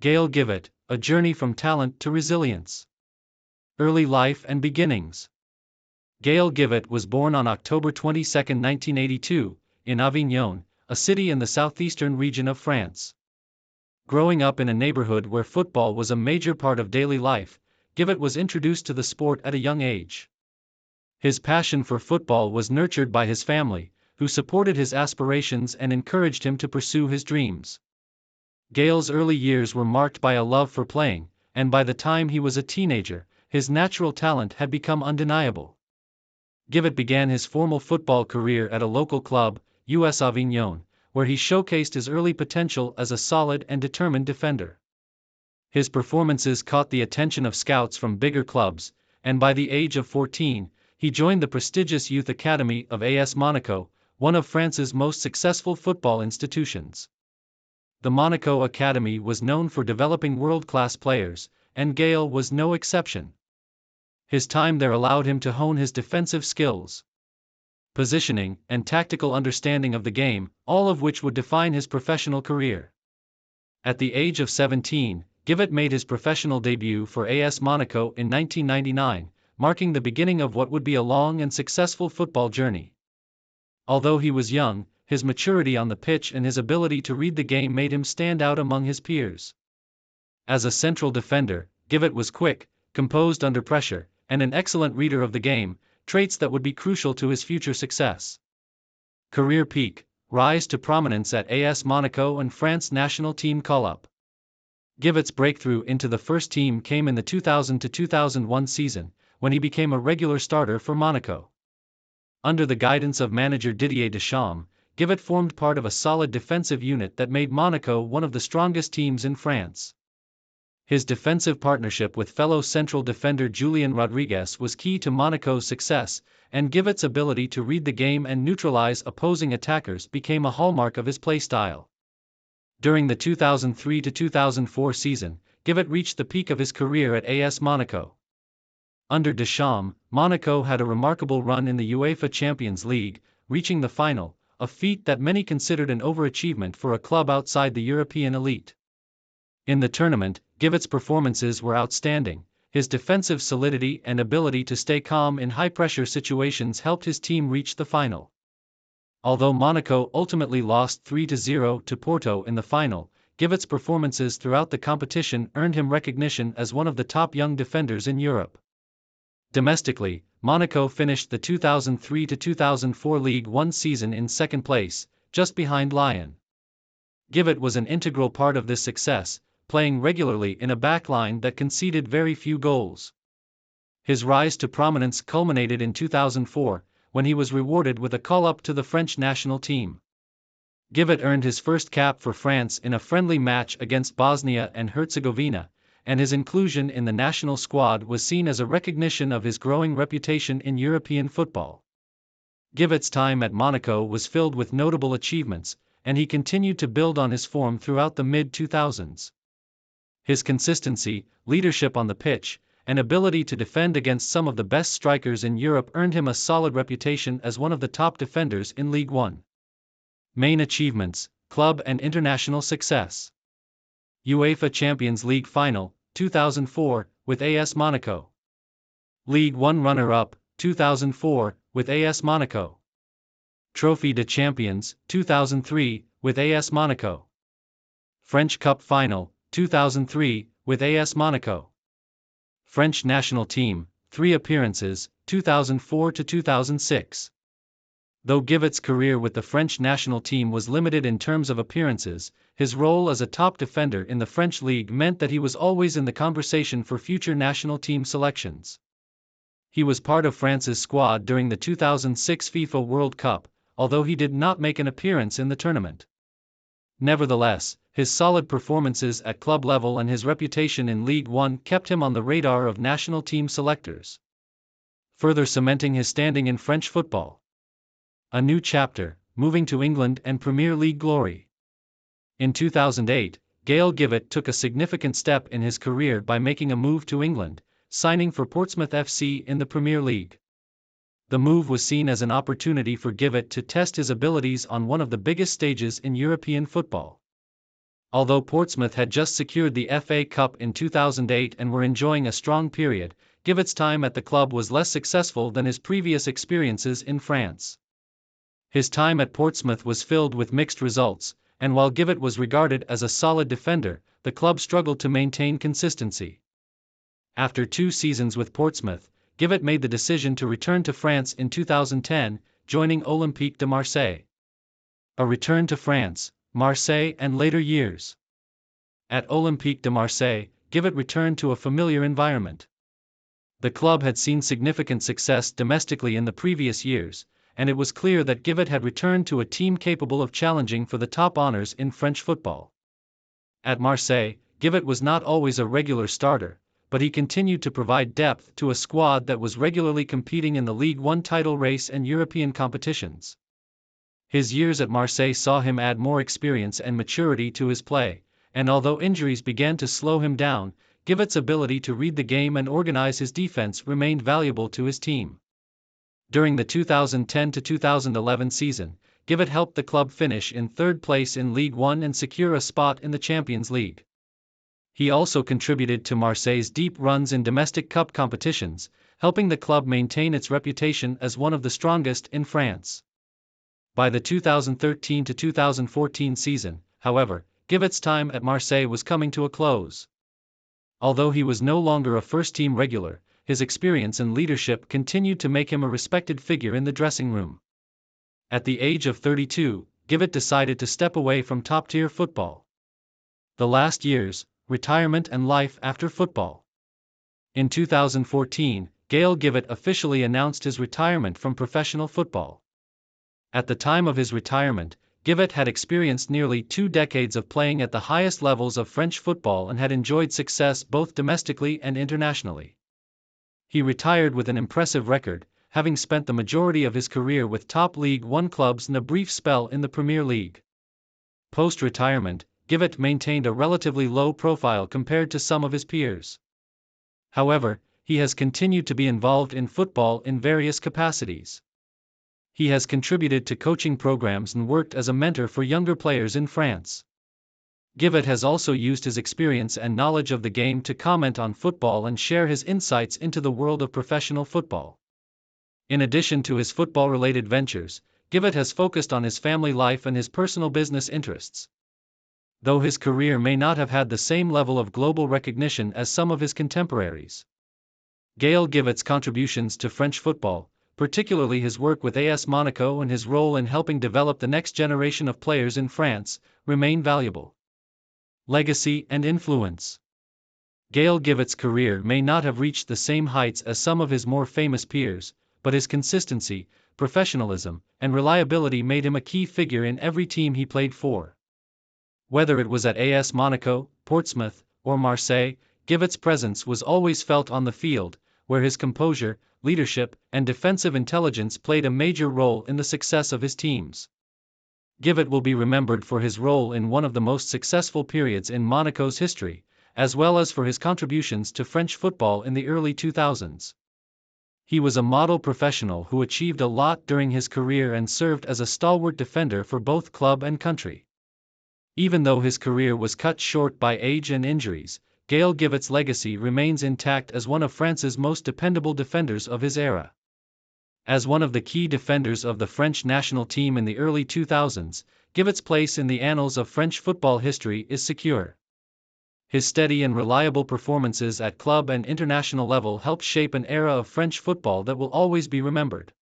Gaël Givet, A Journey from Talent to Resilience. Early life and beginnings. Gaël Givet was born on October 22, 1982, in Avignon, a city in the southeastern region of France. Growing up in a neighborhood where football was a major part of daily life, Givet was introduced to the sport at a young age. His passion for football was nurtured by his family, who supported his aspirations and encouraged him to pursue his dreams. Gaël's early years were marked by a love for playing, and by the time he was a teenager, his natural talent had become undeniable. Givet began his formal football career at a local club, US Avignon, where he showcased his early potential as a solid and determined defender. His performances caught the attention of scouts from bigger clubs, and by the age of 14, he joined the prestigious youth academy of AS Monaco, one of France's most successful football institutions. The Monaco Academy was known for developing world-class players, and Gaël was no exception. His time there allowed him to hone his defensive skills, positioning, and tactical understanding of the game, all of which would define his professional career. At the age of 17, Givet made his professional debut for AS Monaco in 1999, marking the beginning of what would be a long and successful football journey. Although he was young, his maturity on the pitch and his ability to read the game made him stand out among his peers. As a central defender, Givet was quick, composed under pressure, and an excellent reader of the game, traits that would be crucial to his future success. Career peak, rise to prominence at AS Monaco and France national team call-up. Givet's breakthrough into the first team came in the 2000-2001 season, when he became a regular starter for Monaco. Under the guidance of manager Didier Deschamps, Givet formed part of a solid defensive unit that made Monaco one of the strongest teams in France. His defensive partnership with fellow central defender Julien Rodriguez was key to Monaco's success, and Givet's ability to read the game and neutralize opposing attackers became a hallmark of his play style. During the 2003-2004 season, Givet reached the peak of his career at AS Monaco. Under Deschamps, Monaco had a remarkable run in the UEFA Champions League, reaching the final, a feat that many considered an overachievement for a club outside the European elite. In the tournament, Givet's performances were outstanding. His defensive solidity and ability to stay calm in high-pressure situations helped his team reach the final. Although Monaco ultimately lost 3-0 to Porto in the final, Givet's performances throughout the competition earned him recognition as one of the top young defenders in Europe. Domestically, Monaco finished the 2003-2004 League One season in second place, just behind Lyon. Givet was an integral part of this success, playing regularly in a backline that conceded very few goals. His rise to prominence culminated in 2004, when he was rewarded with a call-up to the French national team. Givet earned his first cap for France in a friendly match against Bosnia and Herzegovina, and his inclusion in the national squad was seen as a recognition of his growing reputation in European football. Givet's time at Monaco was filled with notable achievements, and he continued to build on his form throughout the mid-2000s. His consistency, leadership on the pitch, and ability to defend against some of the best strikers in Europe earned him a solid reputation as one of the top defenders in League One. Main achievements, club and international success. UEFA Champions League Final, 2004, with AS Monaco. League One runner-up, 2004, with AS Monaco. Trophy de Champions, 2003, with AS Monaco. French Cup Final, 2003, with AS Monaco. French national team, 3 appearances, 2004-2006. Though Givet's career with the French national team was limited in terms of appearances, his role as a top defender in the French league meant that he was always in the conversation for future national team selections. He was part of France's squad during the 2006 FIFA World Cup, although he did not make an appearance in the tournament. Nevertheless, his solid performances at club level and his reputation in League One kept him on the radar of national team selectors, further cementing his standing in French football. A new chapter, moving to England and Premier League glory. In 2008, Gaël Givet took a significant step in his career by making a move to England, signing for Portsmouth FC in the Premier League. The move was seen as an opportunity for Givet to test his abilities on one of the biggest stages in European football. Although Portsmouth had just secured the FA Cup in 2008 and were enjoying a strong period, Givet's time at the club was less successful than his previous experiences in France. His time at Portsmouth was filled with mixed results, and while Givet was regarded as a solid defender, the club struggled to maintain consistency. After 2 seasons with Portsmouth, Givet made the decision to return to France in 2010, joining Olympique de Marseille. A return to France, Marseille and later years. At Olympique de Marseille, Givet returned to a familiar environment. The club had seen significant success domestically in the previous years, and it was clear that Givet had returned to a team capable of challenging for the top honors in French football. At Marseille, Givet was not always a regular starter, but he continued to provide depth to a squad that was regularly competing in the Ligue 1 title race and European competitions. His years at Marseille saw him add more experience and maturity to his play, and although injuries began to slow him down, Givet's ability to read the game and organize his defense remained valuable to his team. During the 2010-2011 season, Givet helped the club finish in 3rd place in Ligue 1 and secure a spot in the Champions League. He also contributed to Marseille's deep runs in domestic cup competitions, helping the club maintain its reputation as one of the strongest in France. By the 2013-2014 season, however, Givet's time at Marseille was coming to a close. Although he was no longer a first-team regular, his experience and leadership continued to make him a respected figure in the dressing room. At the age of 32, Givet decided to step away from top-tier football. The last years, retirement and life after football. In 2014, Gaël Givet officially announced his retirement from professional football. At the time of his retirement, Givet had experienced nearly 2 decades of playing at the highest levels of French football and had enjoyed success both domestically and internationally. He retired with an impressive record, having spent the majority of his career with top Ligue 1 clubs and a brief spell in the Premier League. Post-retirement, Givet maintained a relatively low profile compared to some of his peers. However, he has continued to be involved in football in various capacities. He has contributed to coaching programs and worked as a mentor for younger players in France. Givet has also used his experience and knowledge of the game to comment on football and share his insights into the world of professional football. In addition to his football-related ventures, Givet has focused on his family life and his personal business interests. Though his career may not have had the same level of global recognition as some of his contemporaries, Gaël Givet's contributions to French football, particularly his work with AS Monaco and his role in helping develop the next generation of players in France, remain valuable. Legacy and influence. Gaël Givet's career may not have reached the same heights as some of his more famous peers, but his consistency, professionalism, and reliability made him a key figure in every team he played for. Whether it was at AS Monaco, Portsmouth, or Marseille, Givet's presence was always felt on the field, where his composure, leadership, and defensive intelligence played a major role in the success of his teams. Givet will be remembered for his role in one of the most successful periods in Monaco's history, as well as for his contributions to French football in the early 2000s. He was a model professional who achieved a lot during his career and served as a stalwart defender for both club and country. Even though his career was cut short by age and injuries, Gaël Givet's legacy remains intact as one of France's most dependable defenders of his era. As one of the key defenders of the French national team in the early 2000s, Givet's place in the annals of French football history is secure. His steady and reliable performances at club and international level helped shape an era of French football that will always be remembered.